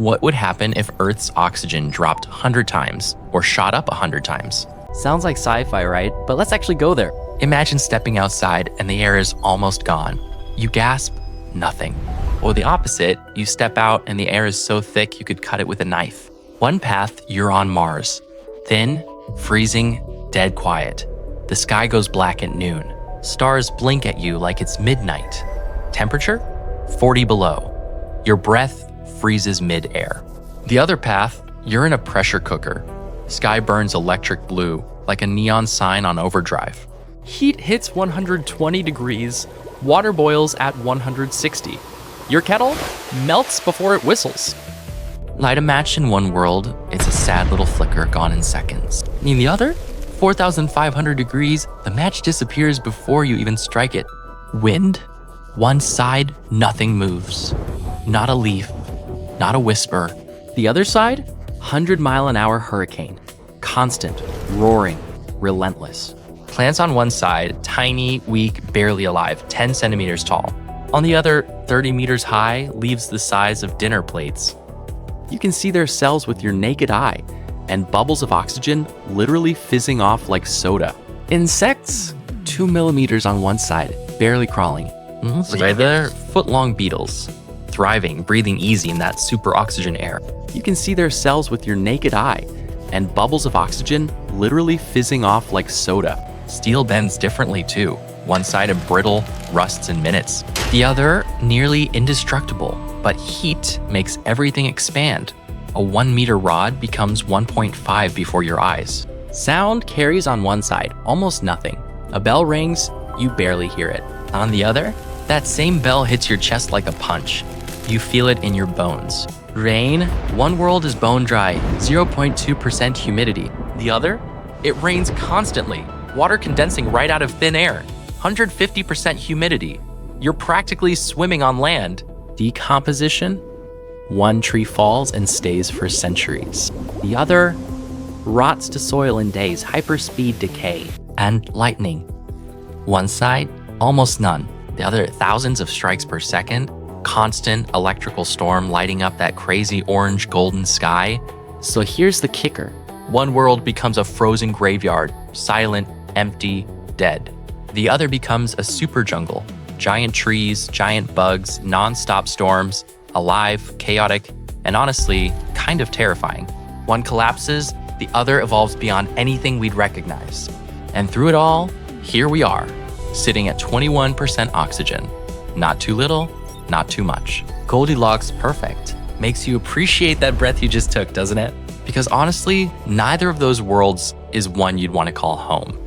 What would happen if Earth's oxygen dropped 100 times or shot up 100 times? Sounds like sci-fi, right? But let's actually go there. Imagine stepping outside and the air is almost gone. You gasp, nothing. Or the opposite, you step out and the air is so thick you could cut it with a knife. One path, you're on Mars. Thin, freezing, dead quiet. The sky goes black at noon. Stars blink at you like it's midnight. Temperature? 40 below. Your breath freezes mid-air. The other path, you're in a pressure cooker. Sky burns electric blue, like a neon sign on overdrive. Heat hits 120 degrees, water boils at 160. Your kettle melts before it whistles. Light a match in one world, it's a sad little flicker gone in seconds. In the other, 4,500 degrees, the match disappears before you even strike it. Wind? One side, nothing moves. Not a leaf, not a whisper. The other side, 100-mile-an-hour hurricane. Constant, roaring, relentless. Plants on one side, tiny, weak, barely alive, 10 centimeters tall. On the other, 30 meters high, leaves the size of dinner plates. You can see their cells with your naked eye, and bubbles of oxygen literally fizzing off like soda. Insects, 2 millimeters on one side, barely crawling. Right there, foot-long beetles. Thriving, breathing easy in that super oxygen air. You can see their cells with your naked eye, and bubbles of oxygen literally fizzing off like soda. Steel bends differently too. One side of brittle, rusts in minutes. The other, nearly indestructible, but heat makes everything expand. A 1-meter rod becomes 1.5 before your eyes. Sound carries on one side, almost nothing. A bell rings, you barely hear it. On the other, that same bell hits your chest like a punch. You feel it in your bones. Rain, one world is bone dry, 0.2% humidity. The other, it rains constantly, water condensing right out of thin air, 150% humidity. You're practically swimming on land. Decomposition, one tree falls and stays for centuries. The other rots to soil in days, hyperspeed decay. And lightning. One side, almost none. The other, thousands of strikes per second, constant electrical storm lighting up that crazy orange golden sky. So here's the kicker. One world becomes a frozen graveyard, silent, empty, dead. The other becomes a super jungle. Giant trees, giant bugs, non-stop storms, alive, chaotic, and honestly, kind of terrifying. One collapses, the other evolves beyond anything we'd recognize. And through it all, here we are, sitting at 21% oxygen. Not too little, not too much. Goldilocks perfect. Makes you appreciate that breath you just took, doesn't it? Because honestly, neither of those worlds is one you'd want to call home.